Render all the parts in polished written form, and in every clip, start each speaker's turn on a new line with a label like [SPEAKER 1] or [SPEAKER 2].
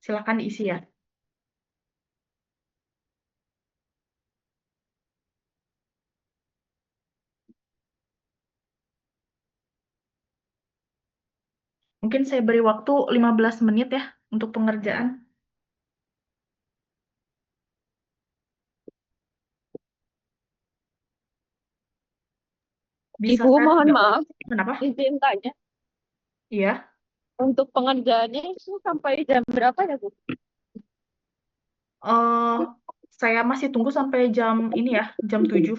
[SPEAKER 1] Silakan diisi ya. Mungkin saya beri waktu 15 menit ya untuk pengerjaan. Bisa
[SPEAKER 2] Ibu,
[SPEAKER 1] saya
[SPEAKER 2] mohon
[SPEAKER 1] tidak?
[SPEAKER 2] maaf,
[SPEAKER 1] Kenapa?
[SPEAKER 2] izin tanya.
[SPEAKER 1] Iya.
[SPEAKER 2] Untuk pengerjaannya itu sampai jam berapa ya, Bu?
[SPEAKER 1] eh saya masih tunggu sampai jam ini ya, jam 7.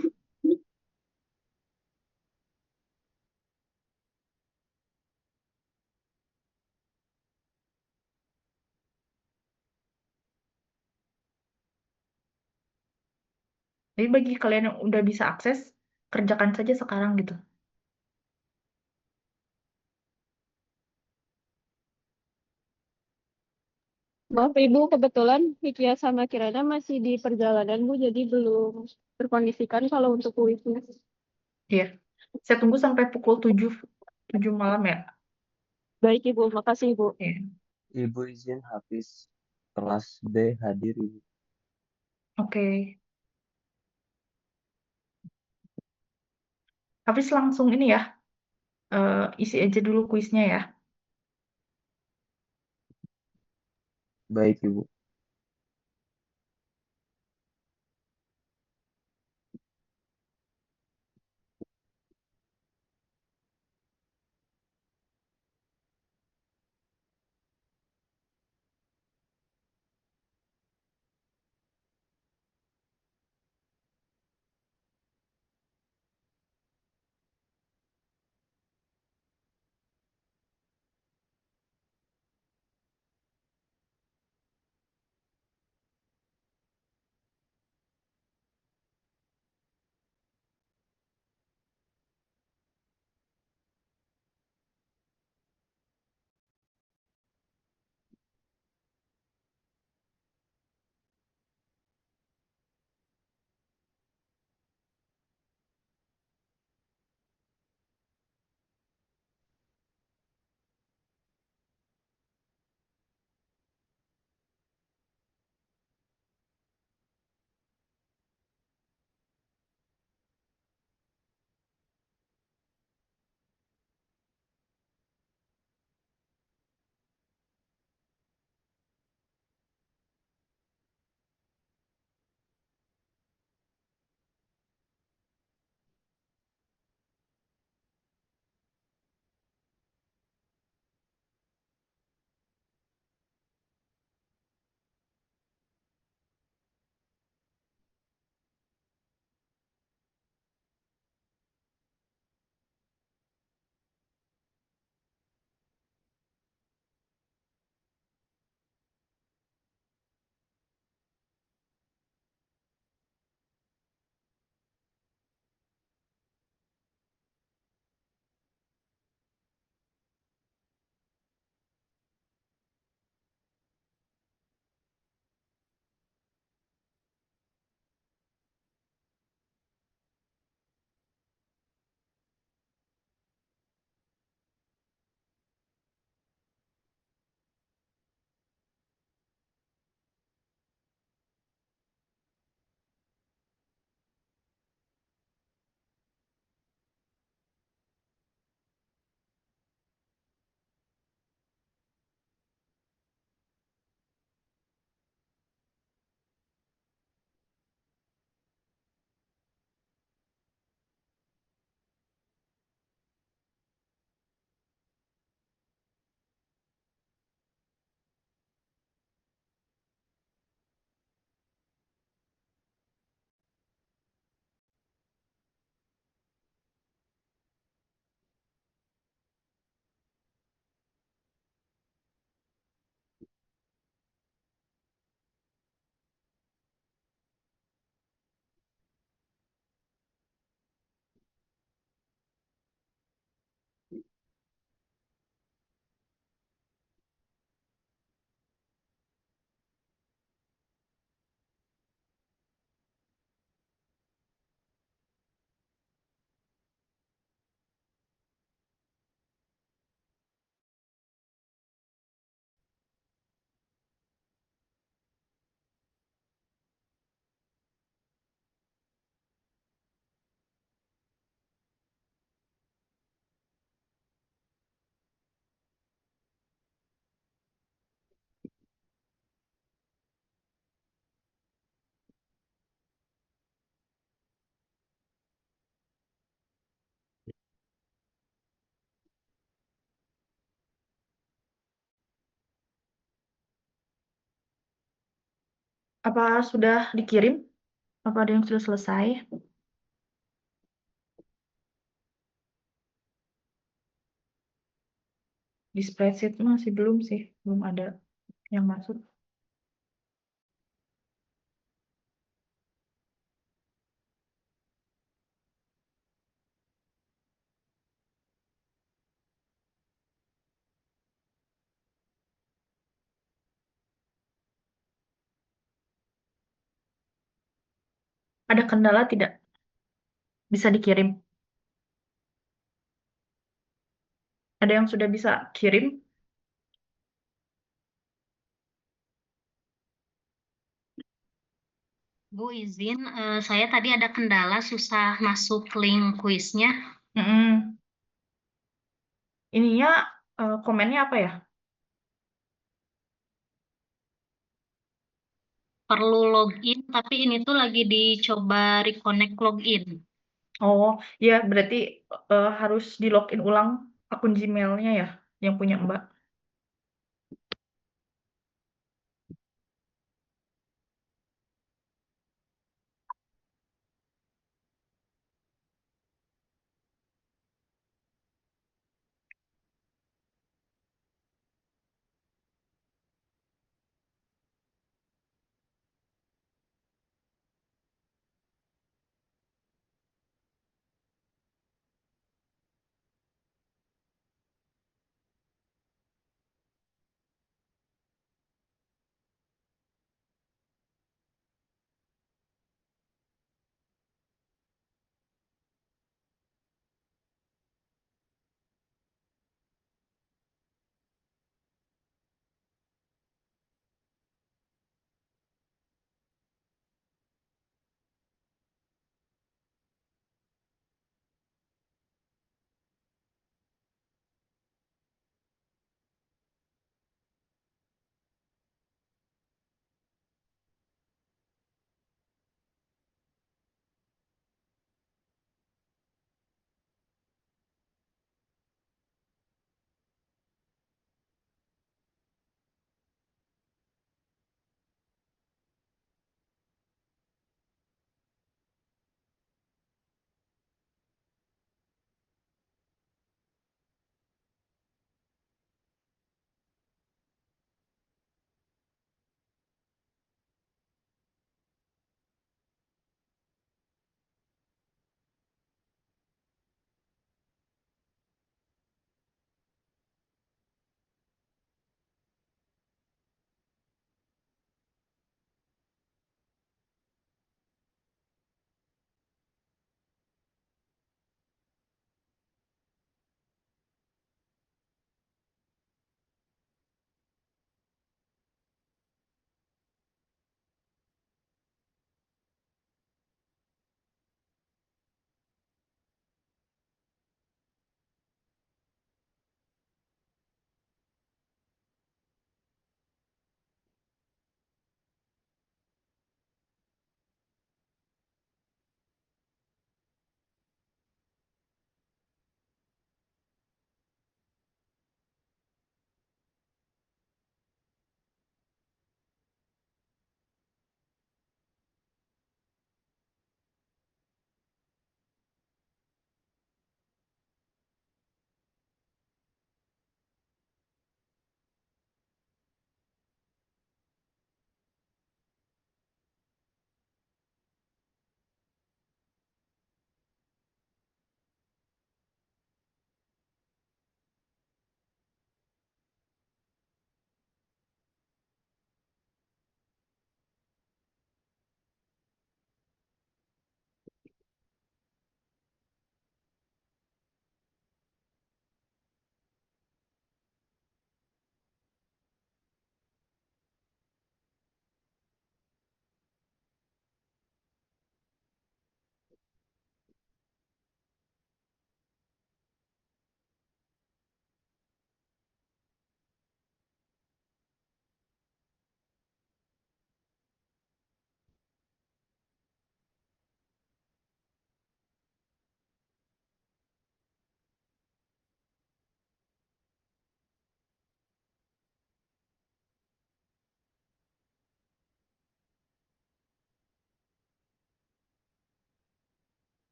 [SPEAKER 1] Jadi bagi kalian yang udah bisa akses, kerjakan saja sekarang gitu.
[SPEAKER 2] Maaf Ibu, kebetulan Hikia sama Kirana masih di perjalanan Bu, jadi belum terkondisikan kalau untuk kuisnya.
[SPEAKER 1] Iya. Saya tunggu sampai pukul 7, 7 malam ya.
[SPEAKER 2] Baik Ibu, makasih Ibu.
[SPEAKER 1] Iya.
[SPEAKER 3] Ibu izin habis kelas B hadir Ibu.
[SPEAKER 1] Oke. Hafiz langsung ini ya, isi aja dulu kuisnya ya.
[SPEAKER 3] Baik Ibu.
[SPEAKER 1] Apa sudah dikirim? Apa ada yang sudah selesai? Di spreadsheet masih belum sih, belum ada yang masuk. Ada kendala tidak? Bisa dikirim? Ada yang sudah bisa kirim?
[SPEAKER 4] Bu izin, saya tadi ada kendala susah masuk link kuisnya.
[SPEAKER 1] Mm-mm. Ininya komennya apa ya?
[SPEAKER 4] Perlu login, tapi ini tuh lagi dicoba reconnect login.
[SPEAKER 1] Oh, ya berarti harus di login ulang akun Gmail-nya ya, yang punya Mbak.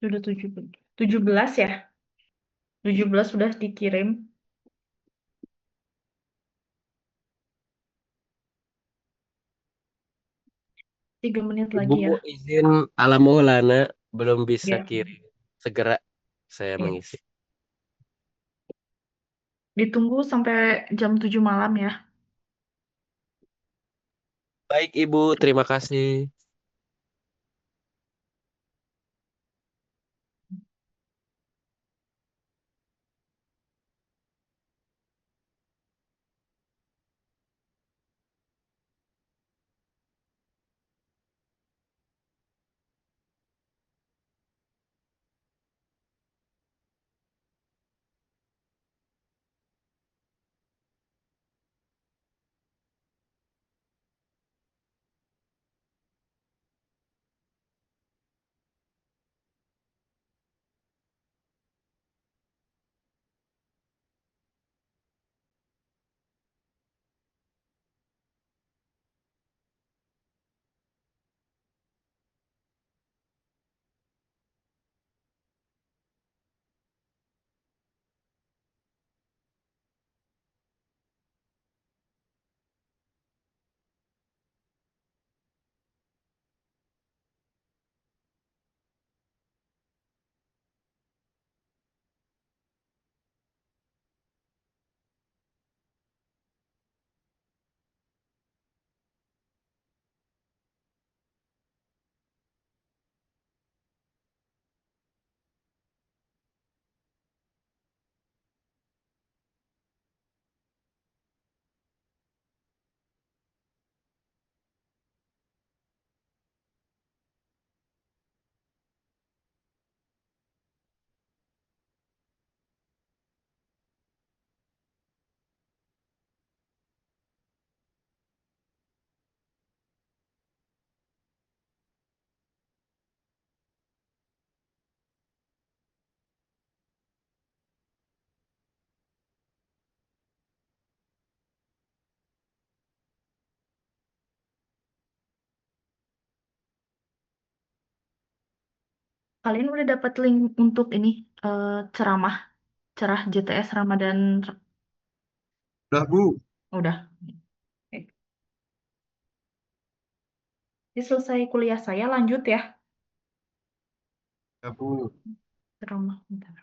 [SPEAKER 1] Sudah 17 ya? 17 sudah dikirim. 3 menit
[SPEAKER 5] Ibu
[SPEAKER 1] lagi ya.
[SPEAKER 5] izin ala Maulana belum bisa
[SPEAKER 1] Ya.
[SPEAKER 5] kirim. Segera saya
[SPEAKER 1] Oke.
[SPEAKER 5] mengisi.
[SPEAKER 1] Ditunggu sampai jam 7 malam ya.
[SPEAKER 5] Baik Ibu, terima kasih.
[SPEAKER 1] Kalian udah dapat link untuk ini ceramah cerah JTS Ramadan.
[SPEAKER 6] Udah, Bu.
[SPEAKER 1] Udah. Oke. Jadi selesai kuliah saya lanjut ya
[SPEAKER 6] Ya, Bu.
[SPEAKER 1] ceramah. Bentar.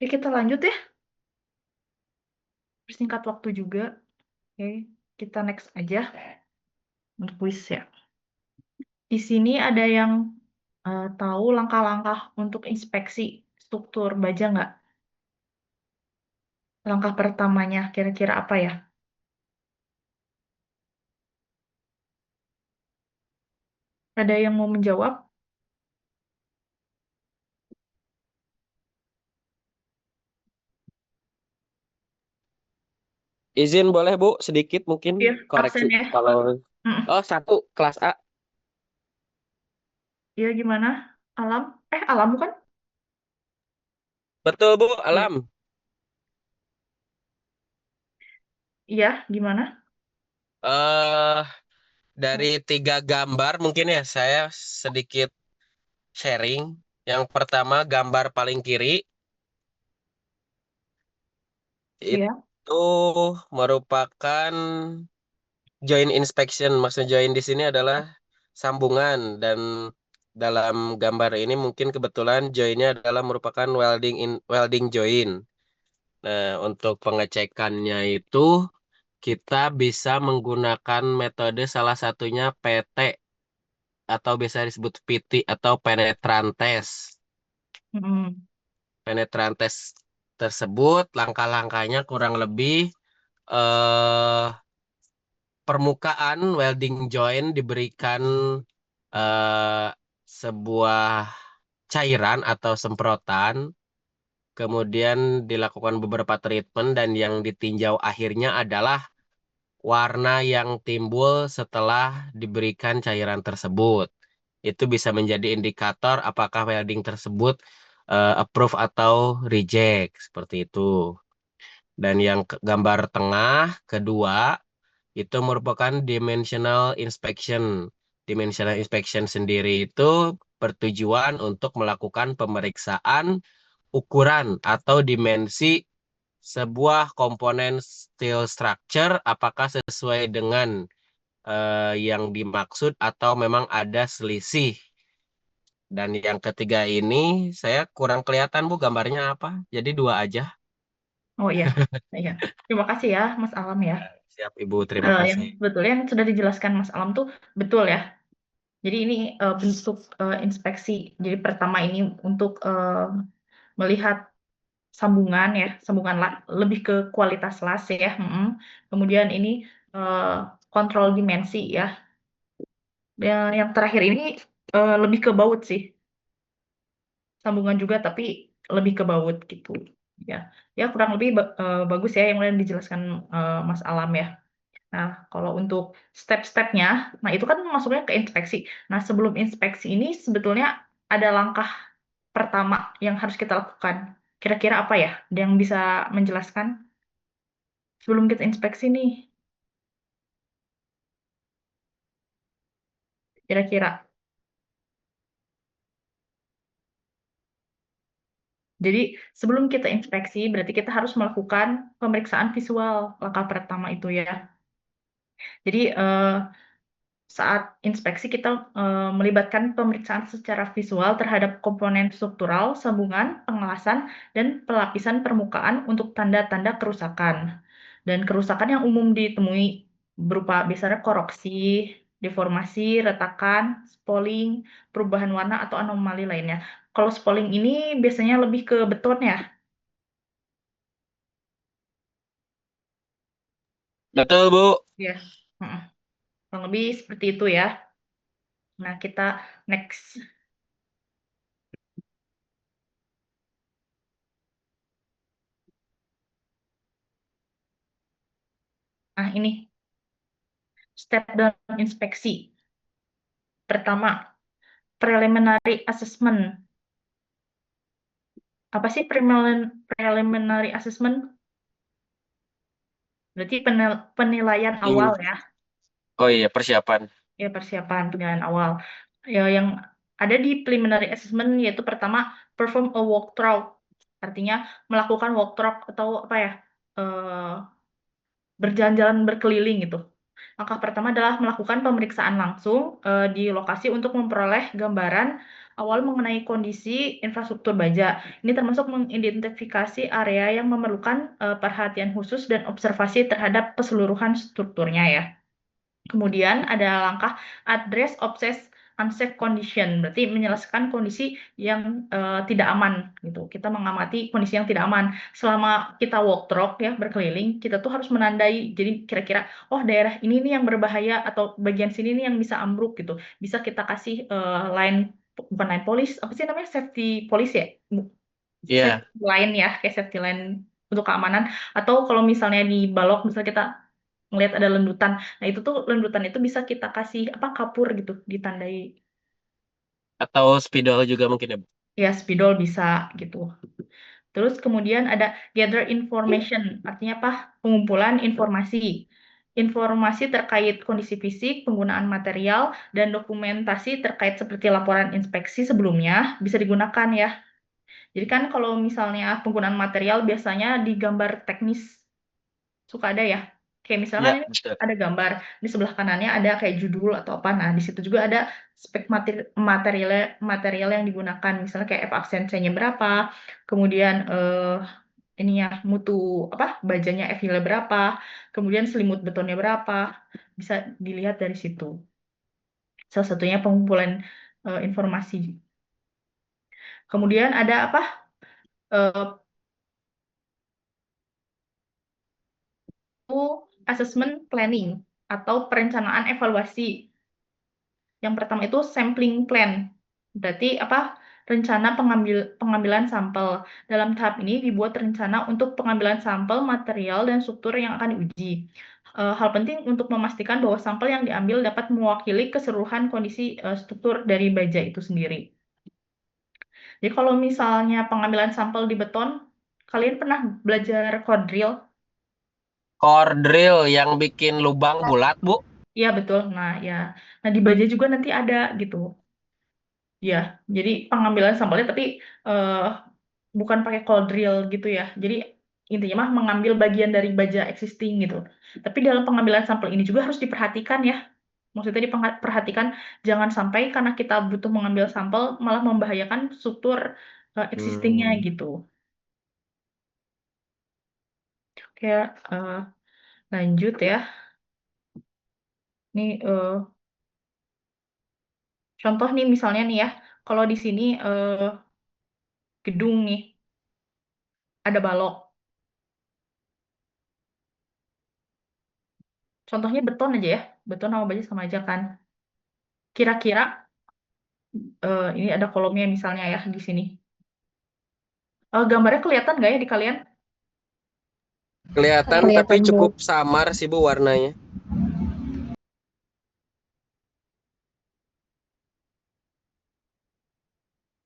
[SPEAKER 1] Oke, kita lanjut ya. Persingkat waktu juga. Oke, kita next aja untuk kuis ya. Di sini ada yang tahu langkah-langkah untuk inspeksi struktur baja nggak? Langkah pertamanya kira-kira apa ya? Ada yang mau menjawab?
[SPEAKER 5] Izin boleh Bu, sedikit mungkin
[SPEAKER 1] Iya,
[SPEAKER 5] koreksi
[SPEAKER 1] absen ya.
[SPEAKER 5] kalau
[SPEAKER 1] Mm.
[SPEAKER 5] oh 1 kelas A.
[SPEAKER 1] Iya, gimana? Alam? Alam bukan?
[SPEAKER 5] Betul Bu,
[SPEAKER 1] Iya.
[SPEAKER 5] Alam.
[SPEAKER 1] Iya, gimana?
[SPEAKER 5] Eh dari 3 gambar mungkin ya saya sedikit sharing. Yang pertama gambar paling kiri
[SPEAKER 1] Iya.
[SPEAKER 5] itu merupakan join inspection. Maksud join di sini adalah sambungan dan dalam gambar ini mungkin kebetulan joinnya adalah merupakan welding join. Nah, untuk pengecekannya itu kita bisa menggunakan metode salah satunya PT atau biasa disebut PT atau penetran test.
[SPEAKER 1] Mm.
[SPEAKER 5] Penetran test tersebut langkah-langkahnya kurang lebih eh, permukaan welding joint diberikan eh, sebuah cairan atau semprotan, kemudian dilakukan beberapa treatment dan yang ditinjau akhirnya adalah warna yang timbul setelah diberikan cairan tersebut. Itu bisa menjadi indikator apakah welding tersebut approve atau reject, seperti itu. Dan yang gambar tengah kedua itu merupakan dimensional inspection. Dimensional inspection sendiri itu bertujuan untuk melakukan pemeriksaan ukuran atau dimensi sebuah komponen steel structure apakah sesuai dengan yang dimaksud atau memang ada selisih. Dan yang ketiga ini saya kurang kelihatan Bu gambarnya apa. Jadi 2 aja.
[SPEAKER 1] Oh iya. Iya. Terima kasih ya, Mas Alam ya.
[SPEAKER 5] Siap Ibu, terima
[SPEAKER 1] Yang
[SPEAKER 5] kasih.
[SPEAKER 1] sebetulnya yang sudah dijelaskan Mas Alam tuh betul ya. Jadi ini bentuk inspeksi. Jadi pertama ini untuk melihat sambungan ya, sambungan lebih ke kualitas las ya. Kemudian ini eh, kontrol dimensi ya. Yang terakhir ini lebih ke baut sih. Sambungan juga tapi lebih ke baut gitu. Ya, ya kurang lebih bagus ya yang udah dijelaskan Mas Alam ya. Nah, kalau untuk step-stepnya, nah itu kan masuknya ke inspeksi. Nah, sebelum inspeksi ini sebetulnya ada langkah pertama yang harus kita lakukan. Kira-kira apa ya? Ada yang bisa menjelaskan sebelum kita inspeksi nih? Kira-kira. Jadi, sebelum kita inspeksi, berarti kita harus melakukan pemeriksaan visual. Langkah pertama itu ya. Jadi, saat inspeksi kita melibatkan pemeriksaan secara visual terhadap komponen struktural, sambungan, pengelasan, dan pelapisan permukaan untuk tanda-tanda kerusakan. Dan kerusakan yang umum ditemui berupa biasanya koroksi, deformasi, retakan, spalling, perubahan warna, atau anomali lainnya. Kalau spalling ini biasanya lebih ke beton ya?
[SPEAKER 5] Betul Bu.
[SPEAKER 1] Ya. Heeh. Kurang lebih seperti itu ya. Nah, kita next. Nah, ini step dalam inspeksi. Pertama, preliminary assessment. Apa sih preliminary assessment? Berarti penilaian awal ya.
[SPEAKER 5] Oh iya, persiapan.
[SPEAKER 1] Ya, persiapan penilaian awal. Ya, yang ada di preliminary assessment yaitu pertama, perform a walkthrough. Artinya melakukan walkthrough atau apa ya? eh, Berjalan-jalan berkeliling gitu. Langkah pertama adalah melakukan pemeriksaan langsung di lokasi untuk memperoleh gambaran awal mengenai kondisi infrastruktur baja. Ini termasuk mengidentifikasi area yang memerlukan perhatian khusus dan observasi terhadap keseluruhan strukturnya ya. Kemudian ada langkah address unsafe condition, berarti menyelesaikan kondisi yang tidak aman gitu. Kita mengamati kondisi yang tidak aman. Selama kita walkthrough ya berkeliling, kita tuh harus menandai. Jadi kira-kira oh daerah ini nih yang berbahaya atau bagian sini nih yang bisa ambruk gitu. Bisa kita kasih line bukan line police, apa sih namanya safety police ya?
[SPEAKER 5] Iya.
[SPEAKER 1] Safety line ya, kayak safety line untuk keamanan. Atau kalau misalnya di balok, misalnya kita ngelihat ada lendutan, nah itu tuh lendutan itu bisa kita kasih apa kapur gitu, ditandai.
[SPEAKER 5] Atau spidol juga mungkin ya, Bu?
[SPEAKER 1] Ya, spidol bisa gitu. Terus kemudian ada gather information, artinya apa? Pengumpulan informasi. Informasi terkait kondisi fisik, penggunaan material, dan dokumentasi terkait seperti laporan inspeksi sebelumnya bisa digunakan ya. Jadi kan kalau misalnya penggunaan material biasanya di gambar teknis suka ada ya. Kayak misalkan
[SPEAKER 5] Ya,
[SPEAKER 1] ini
[SPEAKER 5] betul.
[SPEAKER 1] ada gambar, di sebelah kanannya ada kayak judul atau apa. Nah, di situ juga ada spek material material yang digunakan. Misalnya kayak F aksen C-nya berapa, kemudian ininya mutu apa bajanya F-nya berapa, kemudian selimut betonnya berapa. Bisa dilihat dari situ. Salah satunya pengumpulan informasi. Kemudian ada apa? Eh, assessment planning atau perencanaan evaluasi. Yang pertama itu sampling plan. Berarti apa? Rencana pengambilan sampel. Dalam tahap ini dibuat rencana untuk pengambilan sampel, material, dan struktur yang akan diuji. Hal penting untuk memastikan bahwa sampel yang diambil dapat mewakili keseluruhan kondisi struktur dari baja itu sendiri. Jadi kalau misalnya pengambilan sampel di beton, kalian pernah belajar core drill?
[SPEAKER 5] Core drill yang bikin lubang bulat, Bu.
[SPEAKER 1] Iya betul. Nah ya, nah di baja juga nanti ada gitu. Ya, jadi pengambilan sampelnya tapi eh, bukan pakai cold drill gitu ya. Jadi intinya mah mengambil bagian dari baja existing gitu. Tapi dalam pengambilan sampel ini juga harus diperhatikan ya. Maksudnya diperhatikan jangan sampai karena kita butuh mengambil sampel malah membahayakan struktur existingnya
[SPEAKER 5] Hmm.
[SPEAKER 1] gitu. Oke, lanjut ya. Ini contoh nih misalnya nih ya, kalau di sini gedung nih ada balok. Contohnya beton aja ya, beton sama baja sama aja kan. Kira-kira ini ada kolomnya misalnya ya di sini. Gambarnya kelihatan nggak ya di kalian?
[SPEAKER 5] Kelihatan tapi
[SPEAKER 2] Kelihatan, Bu.
[SPEAKER 5] cukup samar sih, Bu, warnanya.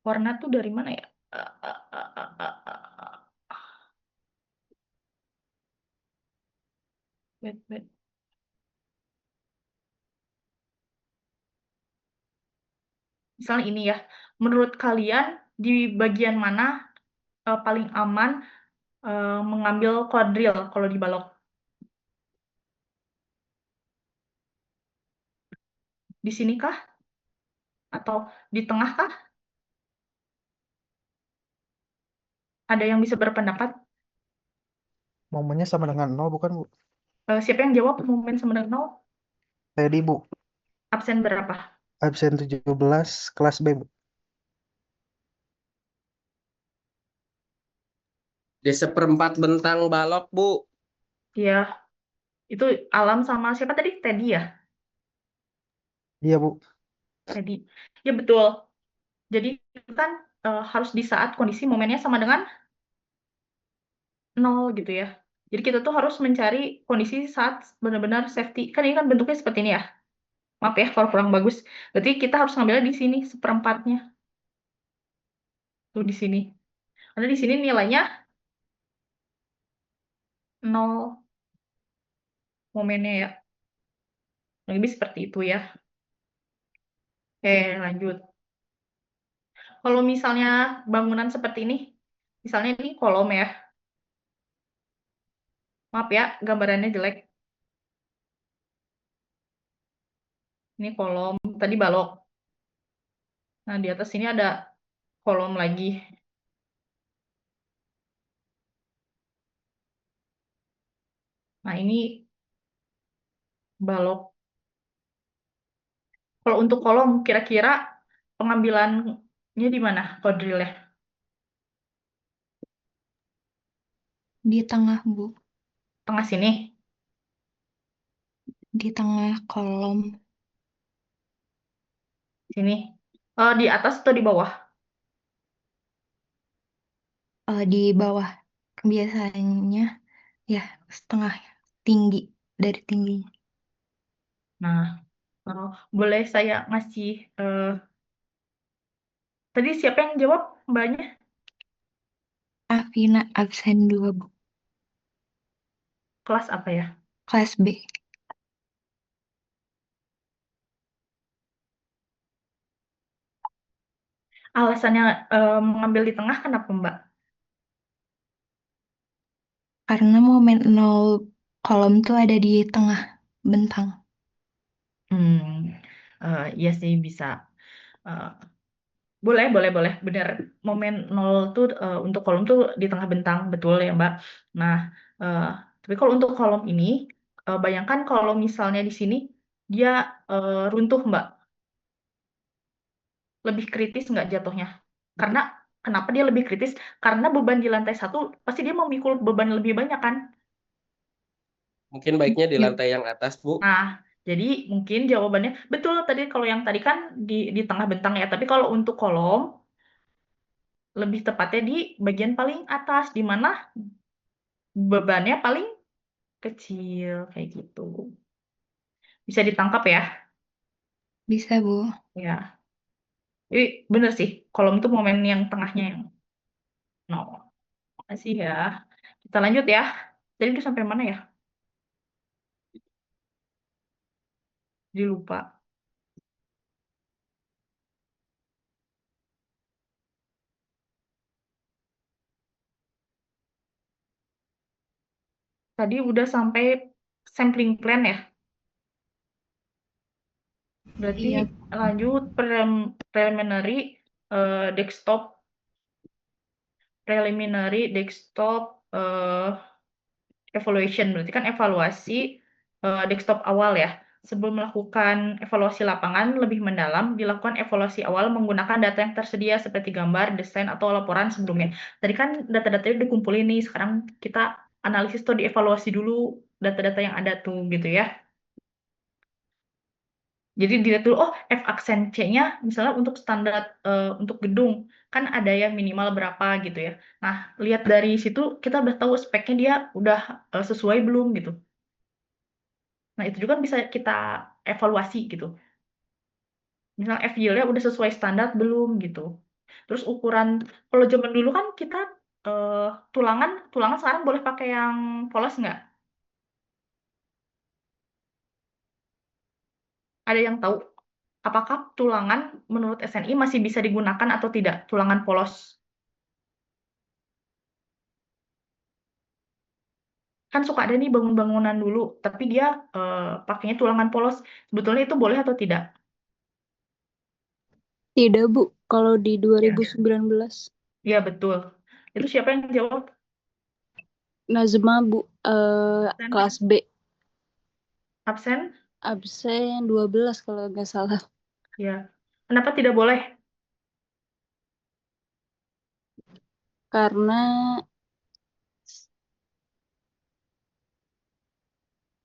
[SPEAKER 1] Warna tuh dari mana ya? Eh, eh, eh, eh, eh, eh. Wait, wait. Misalnya ini ya, menurut kalian di bagian mana paling aman mengambil kuadril kalau di balok? Di sini kah? Atau di tengah kah? Ada yang bisa berpendapat?
[SPEAKER 7] Momennya sama dengan 0 bukan, Bu?
[SPEAKER 1] Siapa yang jawab momen sama dengan 0?
[SPEAKER 7] Tadi, Bu.
[SPEAKER 1] Absen berapa?
[SPEAKER 7] Absen 17, kelas B, Bu.
[SPEAKER 5] Di seperempat bentang balok, Bu.
[SPEAKER 1] Iya, itu Alam sama siapa tadi? Teddy ya?
[SPEAKER 7] Iya, Bu.
[SPEAKER 1] Teddy. Ya betul. Jadi kan harus di saat kondisi momennya sama dengan 0 gitu ya. Jadi kita tuh harus mencari kondisi saat benar-benar safety. Kan ini kan bentuknya seperti ini ya. Maaf ya kalau kurang bagus. Berarti kita harus ngambilnya di sini seperempatnya. Tuh di sini. Karena di sini nilainya 0 momennya ya. Lebih seperti itu ya. Oke, lanjut. Kalau misalnya bangunan seperti ini, misalnya ini kolom ya. Maaf ya, gambarannya jelek. Ini kolom, tadi balok. Nah, di atas sini ada kolom lagi. Nah, ini balok. Kalau untuk kolom, kira-kira pengambilannya di mana kodrilnya?
[SPEAKER 8] Di tengah, Bu.
[SPEAKER 1] Tengah sini.
[SPEAKER 8] Di tengah kolom.
[SPEAKER 1] Sini. Di atas atau di bawah?
[SPEAKER 8] Di bawah. biasanya ya setengah tinggi dari tingginya.
[SPEAKER 1] Nah, boleh saya ngasih tadi siapa yang jawab mbaknya?
[SPEAKER 8] Afina absen 2 Bu.
[SPEAKER 1] Kelas apa ya?
[SPEAKER 8] Kelas B.
[SPEAKER 1] Alasannya mengambil di tengah kenapa Mbak?
[SPEAKER 8] Karena momen 0 kolom tuh ada di tengah bentang.
[SPEAKER 1] Iya sih bisa. Eh, boleh, benar. Momen 0 tuh untuk kolom tuh di tengah bentang, betul ya Mbak. Nah, eh, tapi kalau untuk kolom ini, bayangkan kalau misalnya di sini dia runtuh Mbak, lebih kritis nggak jatuhnya? Karena kenapa dia lebih kritis? Karena beban di lantai 1 pasti dia memikul beban lebih banyak kan?
[SPEAKER 5] Mungkin baiknya di
[SPEAKER 8] Yuk,
[SPEAKER 5] lantai yang atas, Bu.
[SPEAKER 1] Nah, jadi mungkin jawabannya betul tadi kalau yang tadi kan di tengah bentang ya, tapi kalau untuk kolom lebih tepatnya di bagian paling atas di mana bebannya paling kecil kayak gitu. Bisa ditangkap ya?
[SPEAKER 8] bisa Bu.
[SPEAKER 1] Ya. Jadi bener sih, kolom itu momen yang tengahnya yang nol. Makasih ya. Kita lanjut ya. Jadi itu sampai mana ya? Jadi lupa. Tadi udah sampai sampling plan ya. Berarti
[SPEAKER 8] Iya.
[SPEAKER 1] lanjut preliminary desktop evaluation. Berarti kan evaluasi desktop awal ya. Sebelum melakukan evaluasi lapangan lebih mendalam, dilakukan evaluasi awal menggunakan data yang tersedia seperti gambar, desain, atau laporan sebelumnya. Tadi kan data-datanya dikumpulin nih, sekarang kita analisis atau dievaluasi dulu data-data yang ada tuh gitu ya. Jadi dilihat dulu, oh F aksen C-nya misalnya untuk standar untuk gedung, kan ada yang minimal berapa gitu ya. Nah, lihat dari situ kita udah tahu speknya dia udah sesuai belum gitu. Nah, itu juga bisa kita evaluasi gitu. Misal F yield-nya udah sesuai standar belum gitu. Terus ukuran, kalau zaman dulu kan kita tulangan sekarang boleh pakai yang polos nggak? Ada yang tahu? Apakah tulangan menurut SNI masih bisa digunakan atau tidak? Tulangan polos. Kan suka ada nih bangun-bangunan dulu, tapi dia pakainya tulangan polos. Sebetulnya itu boleh atau tidak?
[SPEAKER 2] Tidak, Bu. Kalau di
[SPEAKER 1] Ya.
[SPEAKER 2] 2019.
[SPEAKER 1] Iya, betul. Itu siapa yang jawab?
[SPEAKER 2] Nazma, Bu.
[SPEAKER 1] Absen?
[SPEAKER 2] Kelas B.
[SPEAKER 1] Absen?
[SPEAKER 2] Absen 12 kalau nggak salah.
[SPEAKER 1] Ya. Kenapa tidak boleh?
[SPEAKER 2] Karena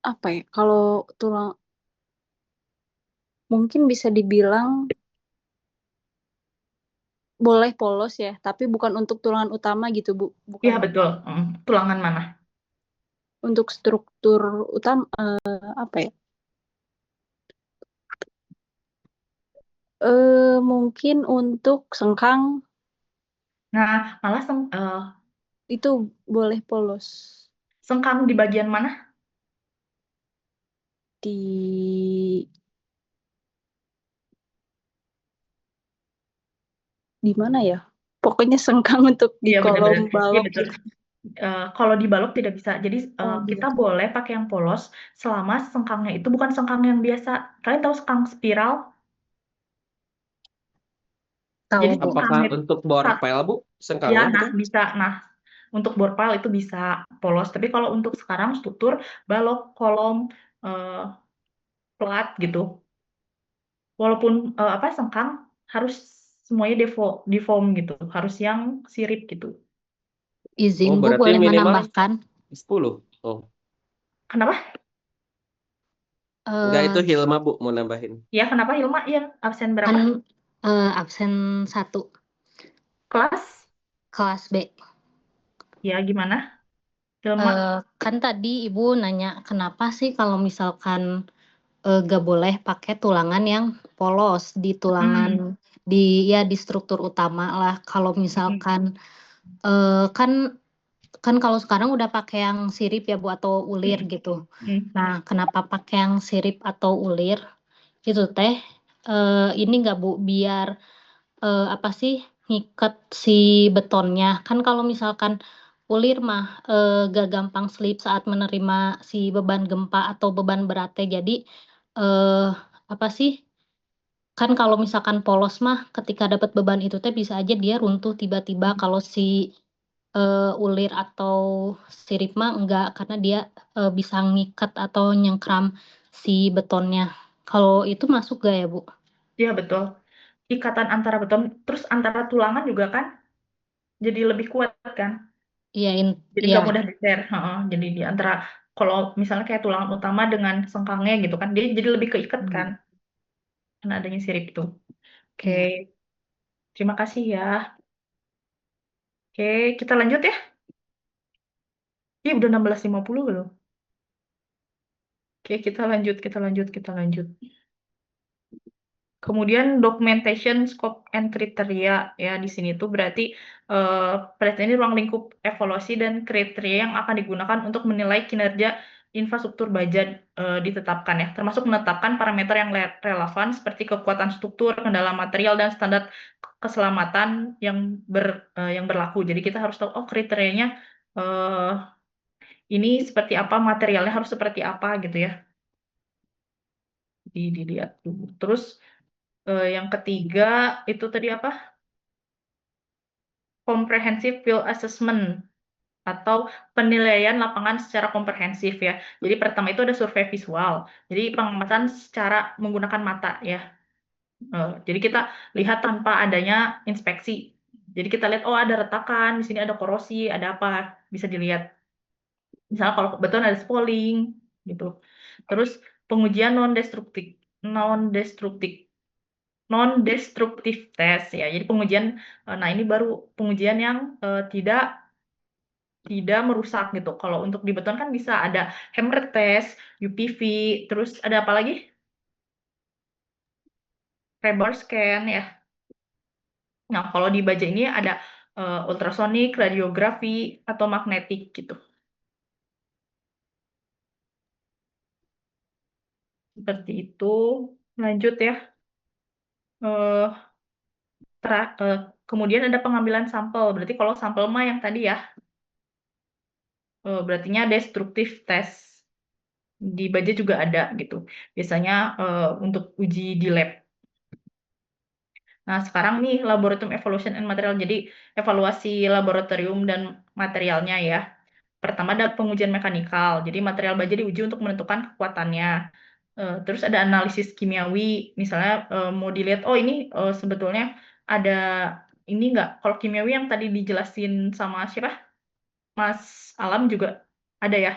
[SPEAKER 2] apa ya? Kalau tulang mungkin bisa dibilang boleh polos ya, tapi bukan untuk tulangan utama gitu, Bu. Bukan
[SPEAKER 1] Iya, betul. Tulangan mana?
[SPEAKER 2] untuk struktur utama apa ya? Mungkin untuk sengkang
[SPEAKER 1] Nah, malah
[SPEAKER 2] itu boleh polos
[SPEAKER 1] sengkang di bagian mana?
[SPEAKER 2] di mana ya? Pokoknya sengkang untuk di
[SPEAKER 1] Iya,
[SPEAKER 2] kolom
[SPEAKER 1] benar-benar. Iya,
[SPEAKER 2] balok
[SPEAKER 1] betul.
[SPEAKER 2] gitu.
[SPEAKER 1] Kalau di balok tidak bisa. Jadi
[SPEAKER 2] Oh,
[SPEAKER 1] kita
[SPEAKER 2] gitu.
[SPEAKER 1] boleh pakai yang polos selama sengkangnya itu bukan sengkang yang biasa. Kalian tahu sengkang spiral?
[SPEAKER 8] Tahu
[SPEAKER 1] Jadi
[SPEAKER 8] Bu.
[SPEAKER 5] Apakah
[SPEAKER 1] sengkangnya
[SPEAKER 5] untuk
[SPEAKER 1] sat-
[SPEAKER 5] borpel, Bu?
[SPEAKER 1] ya,
[SPEAKER 5] Sengkangnya
[SPEAKER 1] nah
[SPEAKER 5] bukan?
[SPEAKER 1] bisa. Nah, untuk bor file itu bisa polos. Tapi kalau untuk sekarang struktur balok, kolom, eh, plat gitu. Walaupun apa sengkang harus semuanya deform gitu. Harus yang sirip gitu.
[SPEAKER 8] Izin
[SPEAKER 5] Oh,
[SPEAKER 8] Bu
[SPEAKER 5] berarti
[SPEAKER 8] boleh
[SPEAKER 5] minimal
[SPEAKER 8] menambahkan.
[SPEAKER 5] 10. Oh,
[SPEAKER 1] Kenapa?
[SPEAKER 5] enggak, itu
[SPEAKER 8] Eh,
[SPEAKER 5] Hilma, Bu, mau nambahin.
[SPEAKER 1] Ya, kenapa Hilma? Iya, absen berapa?
[SPEAKER 8] kan absen 1
[SPEAKER 1] Kelas?
[SPEAKER 8] kelas B.
[SPEAKER 1] Ya, gimana? Jelma?
[SPEAKER 4] Kan tadi Ibu nanya kenapa sih kalau misalkan gak boleh pakai tulangan yang polos di tulangan
[SPEAKER 1] Hmm,
[SPEAKER 4] di struktur utama lah. Kalau misalkan kan kalau sekarang udah pakai yang sirip ya Bu atau ulir gitu.
[SPEAKER 1] hmm.
[SPEAKER 4] Nah, kenapa pakai yang sirip atau ulir? Itu teh ini nggak Bu biar apa sih ngikat si betonnya. Kan kalau misalkan ulir mah gak gampang slip saat menerima si beban gempa atau beban beratnya. Jadi eh apa sih? Kan kalau misalkan polos mah ketika dapat beban itu teh bisa aja dia runtuh tiba-tiba. Kalau si ulir atau sirip mah enggak karena dia bisa ngikat atau nyengkram si betonnya. Kalau itu masuk gak ya, Bu?
[SPEAKER 1] Iya, betul. Ikatan antara beton, terus antara tulangan juga kan jadi lebih kuat kan.
[SPEAKER 4] Iya,
[SPEAKER 1] Jadi
[SPEAKER 4] iya,
[SPEAKER 1] nggak mudah geser. Heeh. Jadi di antara, kalau misalnya kayak tulangan utama dengan sengkangnya gitu kan, dia jadi lebih keikat kan, karena adanya sirip itu. Oke,
[SPEAKER 4] iya.
[SPEAKER 1] terima kasih ya. Oke, kita lanjut ya. Ih, udah 16.50 loh. Oke, kita lanjut. Kemudian documentation, scope, and criteria ya di sini tuh berarti ini ruang lingkup evaluasi dan kriteria yang akan digunakan untuk menilai kinerja infrastruktur baja ditetapkan ya, termasuk menetapkan parameter yang relevan seperti kekuatan struktur, kendala material dan standar keselamatan yang berlaku. Jadi kita harus tahu kriterianya eh, ini seperti apa, materialnya harus seperti apa gitu ya. Dilihat dulu. Terus yang ketiga itu tadi apa? Comprehensive field assessment atau penilaian lapangan secara komprehensif ya. Jadi pertama itu ada survei visual. Jadi pengamatan secara menggunakan mata ya. Jadi kita lihat tanpa adanya inspeksi. Jadi kita lihat oh ada retakan, di sini ada korosi, ada apa, bisa dilihat. Misalnya kalau beton ada spalling gitu. Terus pengujian non-destruktif non-destructive test ya. Jadi nah ini baru pengujian yang tidak merusak gitu. Kalau untuk di beton kan bisa ada hammer test, UPV, terus ada apa lagi? Rebar scan ya. Nah, kalau di baja ini ada ultrasonik, radiografi, atau magnetik gitu. Seperti itu. Lanjut ya. Eh, kemudian ada pengambilan sampel. Berarti kalau sampel mah yang tadi ya, berartinya destruktif test. Di baja juga ada gitu. Biasanya untuk uji di lab. Nah, sekarang nih laboratorium evaluation and material. Jadi evaluasi laboratorium dan materialnya ya. Pertama ada pengujian mekanikal. Jadi material baja diuji untuk menentukan kekuatannya. Terus ada analisis kimiawi. Misalnya mau dilihat, oh ini sebetulnya ada ini nggak? Kalau kimiawi yang tadi dijelasin sama siapa? Mas Alam juga ada ya.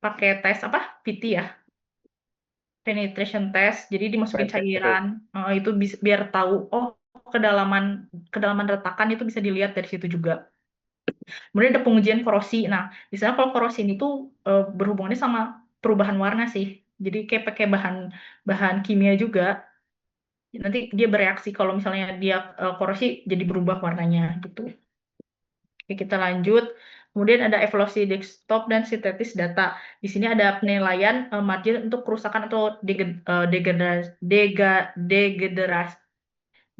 [SPEAKER 1] Pakai tes apa? PT ya. Penetration test, jadi dimasukin
[SPEAKER 3] PTT.
[SPEAKER 1] cairan, itu biar tahu, oh kedalaman kedalaman retakan itu bisa dilihat dari situ juga. Kemudian ada pengujian korosi. Nah, di sana kalau korosi ini tuh berhubungannya sama perubahan warna sih. Jadi kayak pakai bahan bahan kimia juga. Nanti dia bereaksi kalau misalnya dia korosi jadi berubah warnanya gitu. Oke, kita lanjut. Kemudian ada evaluasi desktop dan sintetis data. Di sini ada penilaian margin untuk kerusakan atau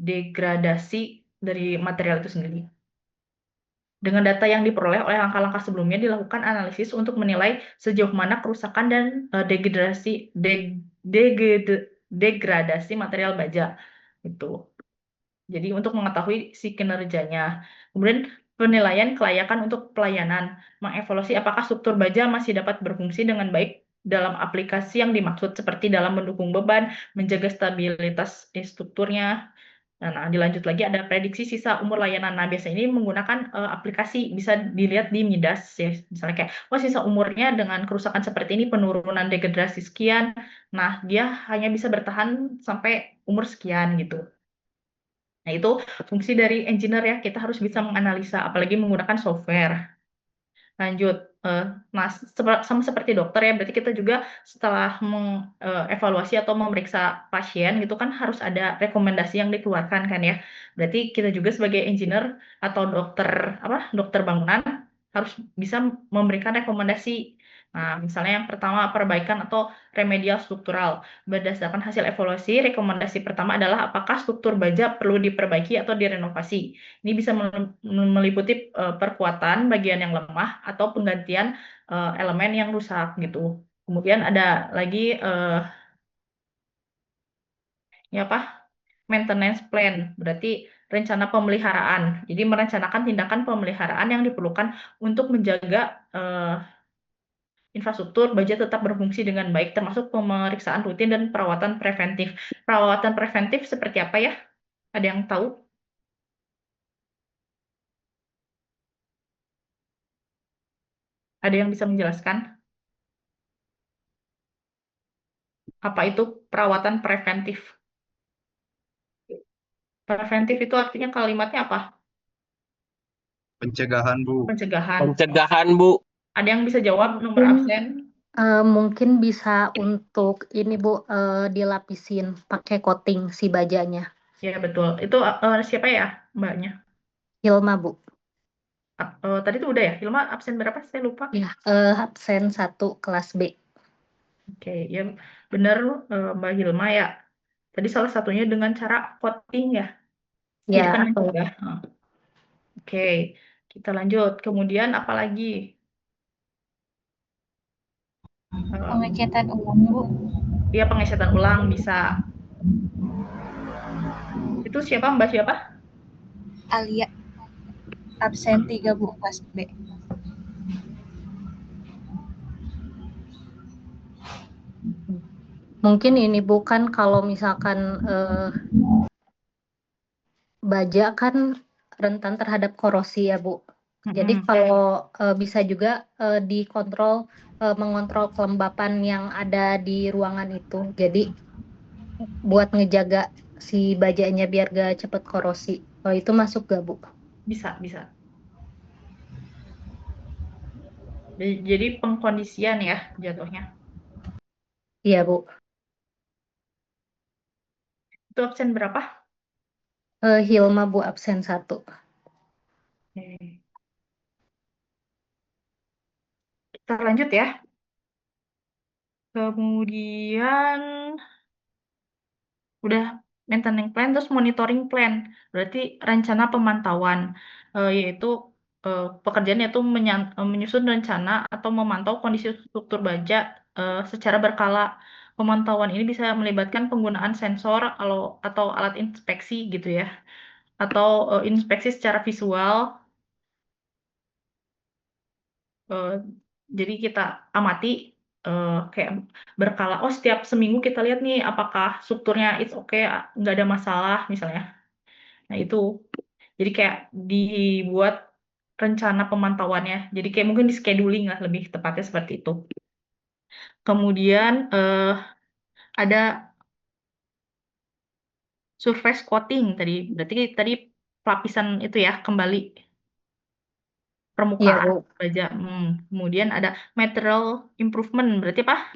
[SPEAKER 1] degradasi dari material itu sendiri. Dengan data yang diperoleh oleh langkah-langkah sebelumnya dilakukan analisis untuk menilai sejauh mana kerusakan dan degradasi material baja. Itu. Jadi untuk mengetahui si kinerjanya. Kemudian penilaian kelayakan untuk pelayanan, mengevaluasi apakah struktur baja masih dapat berfungsi dengan baik dalam aplikasi yang dimaksud seperti dalam mendukung beban, menjaga stabilitas strukturnya. Nah, dilanjut lagi ada prediksi sisa umur layanan. Nah, biasanya ini menggunakan aplikasi, bisa dilihat di Midas ya. Misalnya kayak, oh sisa umurnya dengan kerusakan seperti ini, penurunan degradasi sekian. Nah, dia hanya bisa bertahan sampai umur sekian gitu. Nah, itu fungsi dari engineer ya, kita harus bisa menganalisa, apalagi menggunakan software. Lanjut. Nah, sama seperti dokter ya, berarti kita juga setelah mengevaluasi atau memeriksa pasien gitu kan harus ada rekomendasi yang dikeluarkan kan ya. Berarti kita juga sebagai engineer atau dokter bangunan harus bisa memberikan rekomendasi. Nah, misalnya yang pertama perbaikan atau remedial struktural. Berdasarkan hasil evaluasi, rekomendasi pertama adalah apakah struktur baja perlu diperbaiki atau direnovasi. Ini bisa meliputi perkuatan bagian yang lemah atau penggantian elemen yang rusak gitu. Kemudian ada lagi ya apa? Maintenance plan, berarti rencana pemeliharaan. Jadi merencanakan tindakan pemeliharaan yang diperlukan untuk menjaga infrastruktur baja tetap berfungsi dengan baik, termasuk pemeriksaan rutin dan perawatan preventif. Perawatan preventif seperti apa ya? Ada yang tahu? Ada yang bisa menjelaskan? Apa itu perawatan preventif? Preventif itu artinya kalimatnya apa?
[SPEAKER 6] Pencegahan, Bu.
[SPEAKER 1] Pencegahan.
[SPEAKER 5] Pencegahan, Bu.
[SPEAKER 1] Ada yang bisa jawab nomor absen?
[SPEAKER 4] Mungkin bisa untuk ini Bu, dilapisin pakai coating si bajanya.
[SPEAKER 1] Ya, betul. Itu siapa ya, Mbaknya?
[SPEAKER 4] Hilma Bu.
[SPEAKER 1] Tadi itu udah ya? Hilma absen berapa? Saya lupa.
[SPEAKER 4] Ya, absen 1 kelas B.
[SPEAKER 1] Oke, ya benar Mbak Hilma ya. Tadi salah satunya dengan cara coating ya. Jadi
[SPEAKER 4] Ya,
[SPEAKER 1] kan
[SPEAKER 4] atau
[SPEAKER 1] mencegah. Oke, kita lanjut. Kemudian apa lagi?
[SPEAKER 8] Pengecetan ulang, Bu.
[SPEAKER 1] Ya, pengecetan ulang bisa. Itu siapa, Mbak siapa?
[SPEAKER 8] Alia. Absen 3, Bu, kelas B.
[SPEAKER 4] mungkin ini bukan kalau misalkan baja kan rentan terhadap korosi ya Bu. Jadi kalau bisa juga dikontrol, mengontrol kelembapan yang ada di ruangan itu. Jadi buat ngejaga si bajanya biar gak cepet korosi. Kalau itu masuk gak Bu?
[SPEAKER 1] Bisa, bisa. Jadi pengkondisian ya jatuhnya.
[SPEAKER 4] Iya Bu.
[SPEAKER 1] Itu absen berapa?
[SPEAKER 4] Hilma Bu absen 1.
[SPEAKER 1] Oke. Kita lanjut ya. Kemudian udah maintenance plan, terus monitoring plan. Berarti rencana pemantauan, yaitu pekerjaan yaitu menyusun rencana atau memantau kondisi struktur baja secara berkala. Pemantauan ini bisa melibatkan penggunaan sensor atau alat inspeksi gitu ya, atau inspeksi secara visual. Eh, jadi kita amati kayak berkala. Oh, setiap seminggu kita lihat nih apakah strukturnya it's okay, nggak ada masalah misalnya. Nah itu, jadi kayak dibuat rencana pemantauannya. Jadi kayak mungkin di scheduling lah lebih tepatnya seperti itu. Kemudian ada surface coating tadi. Berarti tadi pelapisan itu ya kembali
[SPEAKER 4] Iya
[SPEAKER 1] permukaan
[SPEAKER 4] Bu.
[SPEAKER 1] baja. Kemudian ada material improvement. Berarti apa?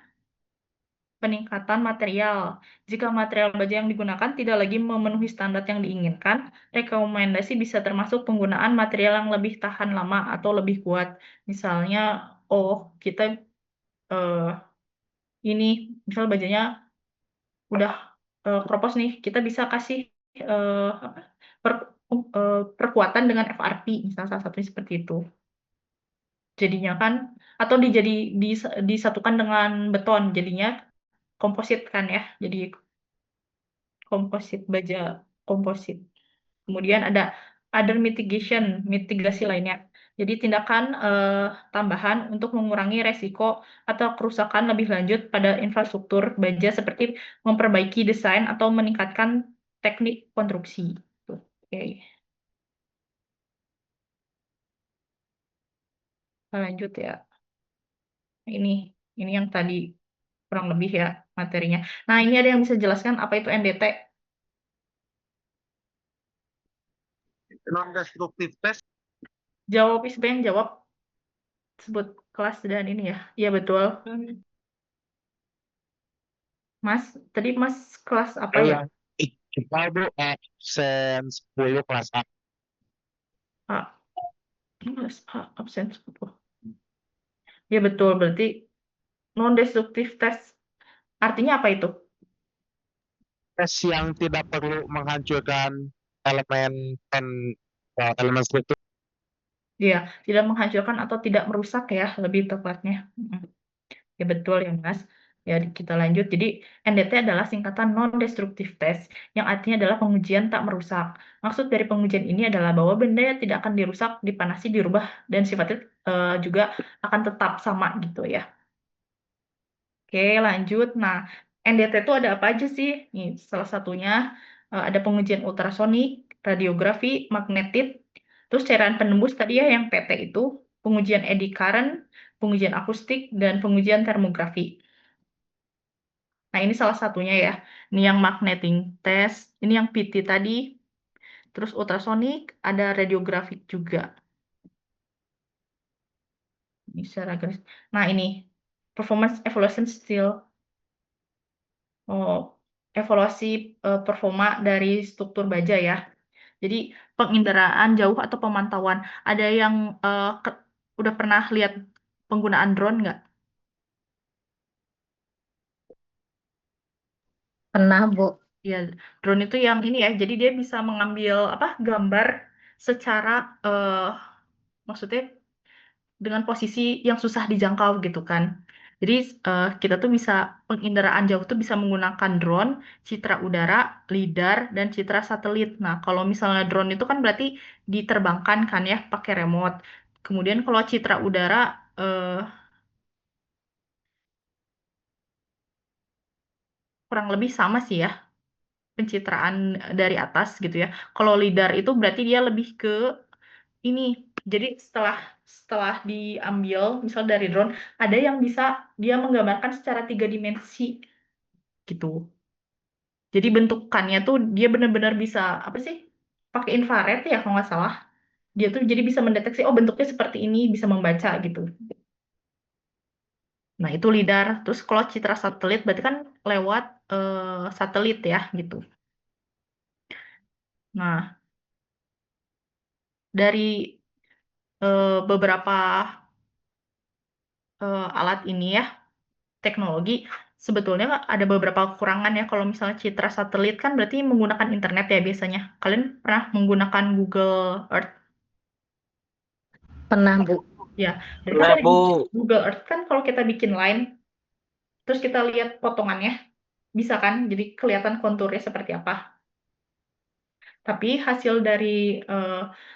[SPEAKER 1] Peningkatan material. Jika material baja yang digunakan tidak lagi memenuhi standar yang diinginkan, rekomendasi bisa termasuk penggunaan material yang lebih tahan lama atau lebih kuat. Misalnya, kita ini, misal bajanya udah kropos nih, kita bisa kasih apa, perkuatan dengan FRP, misalnya salah satunya seperti itu. Jadinya kan, atau disatukan dengan beton, jadinya komposit kan ya, jadi komposit baja komposit. Kemudian ada other mitigasi lainnya. Jadi tindakan tambahan untuk mengurangi resiko atau kerusakan lebih lanjut pada infrastruktur baja seperti memperbaiki desain atau meningkatkan teknik konstruksi. Oke, kita lanjut ya. Ini yang tadi kurang lebih ya materinya. Nah, ini ada yang bisa jelaskan apa itu NDT?
[SPEAKER 6] Non-destructive test.
[SPEAKER 1] Jawab, Isben, jawab. sebut kelas dan ini ya. Iya betul. Mas, tadi Mas kelas apa ya?
[SPEAKER 9] Kita Bu absen 10 kelas A.
[SPEAKER 1] A. Kelas A, absen 10. Ya betul, berarti non-destructive test. Artinya apa itu?
[SPEAKER 9] Tes yang tidak perlu menghancurkan elemen elemen struktur.
[SPEAKER 1] Iya, tidak menghancurkan atau tidak merusak ya, lebih tepatnya. Ya betul ya Mas. Ya kita lanjut. Jadi NDT adalah singkatan non-destructive test yang artinya adalah pengujian tak merusak. Maksud dari pengujian ini adalah bahwa benda yang tidak akan dirusak, dipanasi, dirubah dan sifatnya juga akan tetap sama gitu ya. Oke, lanjut. Nah, NDT itu ada apa aja sih? Nih, salah satunya ada pengujian ultrasonik, radiografi, magnetit, terus cairan penembus tadi ya yang PT itu, pengujian eddy current, pengujian akustik, dan pengujian termografi. Nah, ini salah satunya ya. Ini yang magnetic test, ini yang PT tadi, terus ultrasonik, ada radiografik juga. Ini secara garis. Nah, ini performance evaluation still. Oh, evaluasi performa dari struktur baja ya. Jadi penginderaan jauh atau pemantauan. Ada yang udah pernah lihat penggunaan drone nggak?
[SPEAKER 4] Pernah, Bu.
[SPEAKER 1] Ya, drone itu yang ini ya. Jadi dia bisa mengambil gambar secara maksudnya dengan posisi yang susah dijangkau gitu kan. Jadi kita tuh bisa penginderaan jauh tuh bisa menggunakan drone, citra udara, lidar, dan citra satelit. Nah, kalau misalnya drone itu kan berarti diterbangkan kan ya pakai remote. Kemudian kalau citra udara kurang lebih sama sih ya pencitraan dari atas gitu ya. Kalau lidar itu berarti dia lebih ke ini. Jadi setelah setelah diambil misal dari drone, ada yang bisa dia menggambarkan secara 3 dimensi gitu. Jadi bentukannya tuh dia benar-benar bisa apa sih? Pakai infrared ya kalau nggak salah. Dia tuh jadi bisa mendeteksi oh bentuknya seperti ini, bisa membaca gitu. Nah, itu lidar. Terus kalau citra satelit berarti kan lewat satelit ya gitu. Nah, dari beberapa alat ini ya, teknologi, sebetulnya ada beberapa kekurangan ya. Kalau misalnya citra satelit kan berarti menggunakan internet ya biasanya. Kalian pernah menggunakan Google Earth?
[SPEAKER 4] Pernah, Bu.
[SPEAKER 1] Ya, jadi kan
[SPEAKER 5] Nah,
[SPEAKER 1] dari
[SPEAKER 5] Bu.
[SPEAKER 1] Google Earth kan kalau kita bikin line, terus kita lihat potongannya, bisa kan? Jadi kelihatan konturnya seperti apa. Tapi hasil dari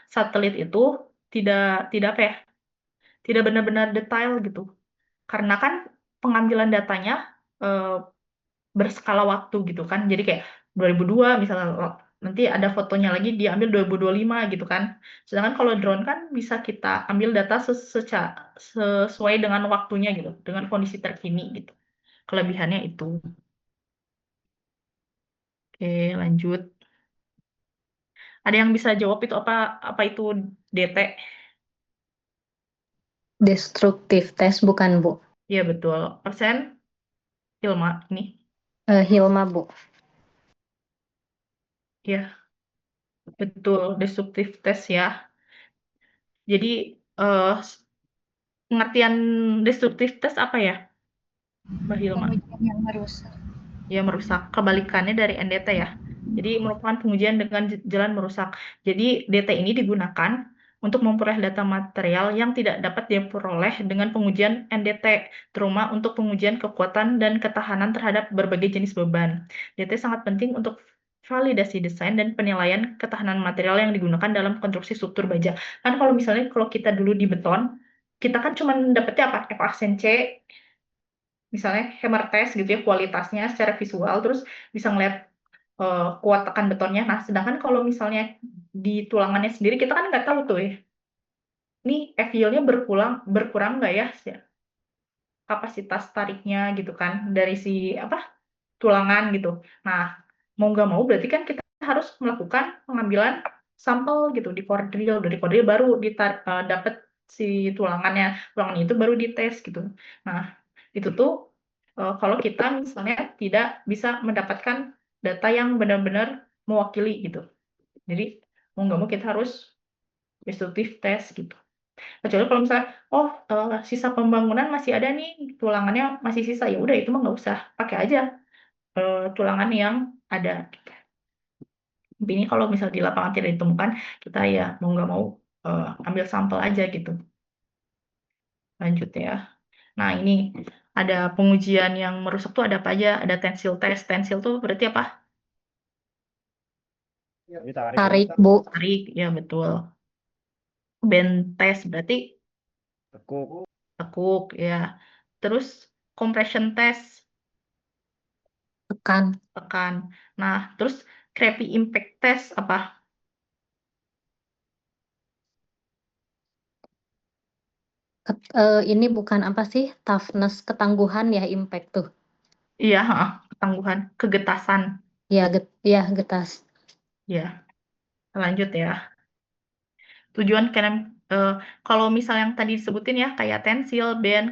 [SPEAKER 1] satelit itu tidak tidak apa ya? Tidak benar-benar detail gitu. Karena kan pengambilan datanya eh, berskala waktu gitu kan. Jadi kayak 2002 misalnya nanti ada fotonya lagi diambil 2025 gitu kan. Sedangkan kalau drone kan bisa kita ambil data sesuai dengan waktunya gitu, dengan kondisi terkini gitu. Kelebihannya itu. Oke, lanjut. Ada yang bisa jawab itu apa itu DT?
[SPEAKER 4] Destructive test bukan, Bu.
[SPEAKER 1] Iya betul. Persen Ilma ini.
[SPEAKER 4] Hilma, Bu.
[SPEAKER 1] Ya, betul. Destructive test ya. Jadi pengertian destructive test apa ya, Mbak Hilma?
[SPEAKER 8] Pengujian yang merusak.
[SPEAKER 1] Ya merusak. Kebalikannya dari NDT ya. Jadi merupakan pengujian dengan jalan merusak. Jadi DT ini digunakan untuk memperoleh data material yang tidak dapat diperoleh dengan pengujian NDT, terutama untuk pengujian kekuatan dan ketahanan terhadap berbagai jenis beban. DT sangat penting untuk validasi desain dan penilaian ketahanan material yang digunakan dalam konstruksi struktur baja. Kan kalau misalnya kalau kita dulu di beton, kita kan cuma dapetnya apa? F aksen C, misalnya hammer test gitu ya kualitasnya secara visual terus bisa ngeliat kuat tekan betonnya. Nah, sedangkan kalau misalnya di tulangannya sendiri kita kan nggak tahu tuh ya. Ini FYL-nya berkurang nggak ya kapasitas tariknya gitu kan dari si tulangan gitu. Nah, mau nggak mau berarti kan kita harus melakukan pengambilan sampel gitu di core drill, dari core drill baru dapat si tulangan itu baru dites gitu. Nah, itu tuh kalau kita misalnya tidak bisa mendapatkan data yang benar-benar mewakili gitu. Jadi mau nggak mau kita harus destruktif tes gitu. Kecuali kalau misalnya, sisa pembangunan masih ada nih, tulangannya masih sisa, ya udah itu mah nggak usah, pakai aja tulangan yang ada. Tapi ini kalau misal di lapangan tidak ditemukan, kita ya mau nggak mau ambil sampel aja gitu. Lanjut ya. Nah ini ada pengujian yang merusak tuh ada apa aja? Ada tensil test. Tensil tuh berarti apa?
[SPEAKER 4] Tarik, Bu.
[SPEAKER 1] Tarik, ya betul. Bend test berarti tekuk, ya. Terus compression test,
[SPEAKER 4] Tekan.
[SPEAKER 1] tekan. Nah, terus Crappy impact test apa?
[SPEAKER 4] Ini bukan apa sih? Toughness, ketangguhan ya, impact tuh.
[SPEAKER 1] Iya, ketangguhan, kegetasan.
[SPEAKER 4] Ya, getas.
[SPEAKER 1] Ya, lanjut ya. Tujuan kalau misal yang tadi disebutin ya, kayak tensil, bend,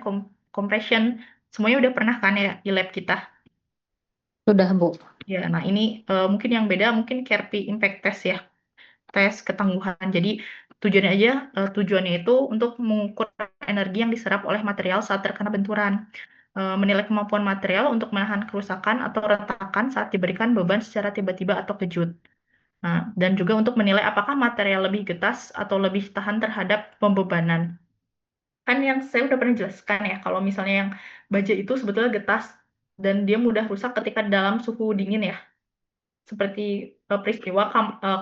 [SPEAKER 1] compression, semuanya udah pernah kan ya di lab kita.
[SPEAKER 4] Sudah, Bu.
[SPEAKER 1] Ya, nah ini mungkin yang beda mungkin Crappy impact test ya, tes ketangguhan. Jadi tujuannya itu untuk mengukur energi yang diserap oleh material saat terkena benturan, menilai kemampuan material untuk menahan kerusakan atau retakan saat diberikan beban secara tiba-tiba atau kejut. Nah, dan juga untuk menilai apakah material lebih getas atau lebih tahan terhadap pembebanan. Kan yang saya udah pernah jelaskan ya, kalau misalnya yang baja itu sebetulnya getas dan dia mudah rusak ketika dalam suhu dingin ya. Seperti peristiwa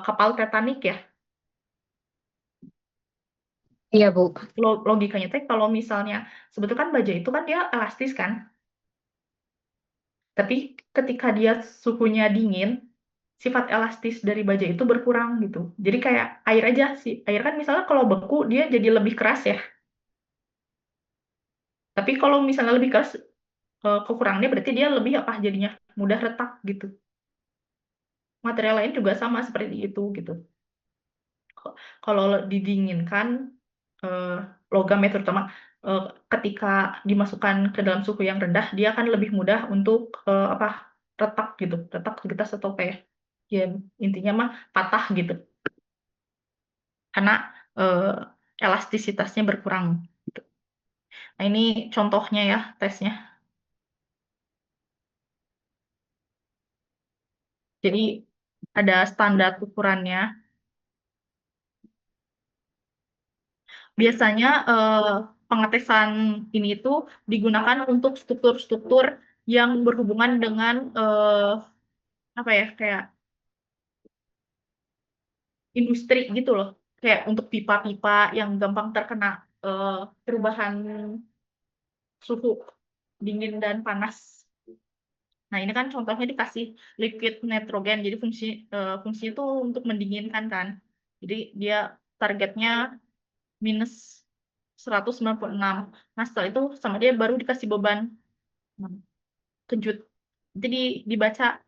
[SPEAKER 1] kapal Titanic ya.
[SPEAKER 4] Iya, Bu.
[SPEAKER 1] Logikanya teh kalau misalnya sebetulnya kan baja itu kan dia elastis kan. Tapi ketika dia suhunya dingin, sifat elastis dari baja itu berkurang gitu. Jadi kayak air aja sih. Air kan misalnya kalau beku dia jadi lebih keras ya. Tapi kalau misalnya lebih keras, kekurangannya berarti dia lebih apa jadinya mudah retak gitu. Material lain juga sama seperti itu gitu. Kalau didinginkan, eh, logam ya terutama, eh, ketika dimasukkan ke dalam suhu yang rendah, dia akan lebih mudah untuk retak gitu, retak getas atau kayak ya intinya mah patah gitu, karena eh, elastisitasnya berkurang. Nah ini contohnya ya tesnya. Jadi ada standar ukurannya. Biasanya pengetesan ini tuh digunakan untuk struktur-struktur yang berhubungan dengan apa ya, kayak industri gitu loh. Kayak untuk pipa-pipa yang gampang terkena eh, perubahan suhu dingin dan panas. Nah, ini kan contohnya dikasih liquid nitrogen. Jadi fungsinya itu untuk mendinginkan kan. Jadi dia targetnya minus 196. Nah, setelah itu sama dia baru dikasih beban. Nah, kejut. Jadi dibaca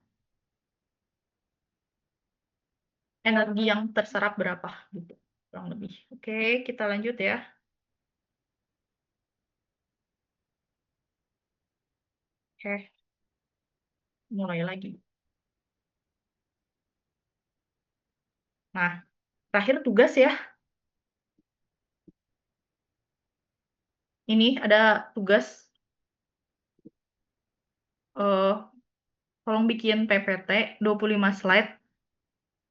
[SPEAKER 1] energi yang terserap berapa gitu. Kurang lebih. Oke, kita lanjut ya. Oke, mulai lagi. Nah, terakhir tugas ya. Ini ada tugas. eh Tolong bikin PPT 25 slide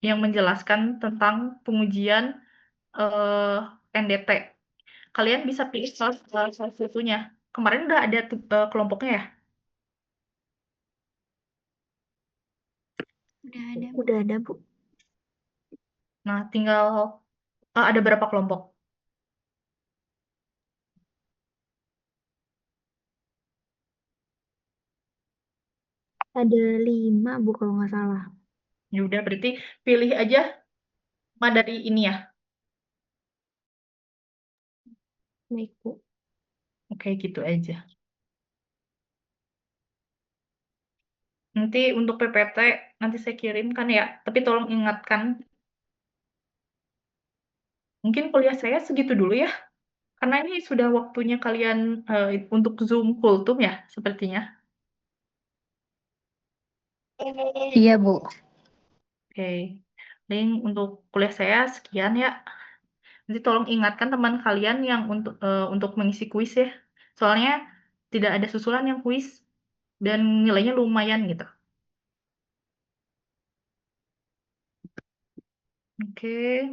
[SPEAKER 1] yang menjelaskan tentang pengujian NDT. Kalian bisa pilih salah satunya. Kemarin udah ada kelompoknya ya?
[SPEAKER 8] Udah ada, Bu.
[SPEAKER 1] Nah, tinggal ada berapa kelompok?
[SPEAKER 8] Ada 5, Bu, kalau nggak salah.
[SPEAKER 1] Ya udah, berarti pilih aja dari ini ya.
[SPEAKER 8] Baik, Bu.
[SPEAKER 1] Oke, gitu aja. Nanti untuk PPT nanti saya kirimkan ya. Tapi tolong ingatkan. Mungkin kuliah saya segitu dulu ya. Karena ini sudah waktunya kalian untuk Zoom Kultum ya, sepertinya.
[SPEAKER 4] Iya, Bu.
[SPEAKER 1] Oke, link untuk kuliah saya sekian ya. Nanti tolong ingatkan teman kalian yang untuk mengisi kuis ya. Soalnya tidak ada susulan yang kuis dan nilainya lumayan gitu. Oke,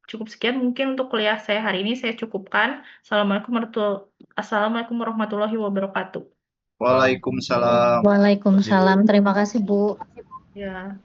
[SPEAKER 1] cukup sekian mungkin untuk kuliah saya hari ini saya cukupkan. Assalamualaikum warahmatullahi wabarakatuh.
[SPEAKER 6] Waalaikumsalam.
[SPEAKER 4] Waalaikumsalam. Terima kasih, Bu.
[SPEAKER 1] Ya.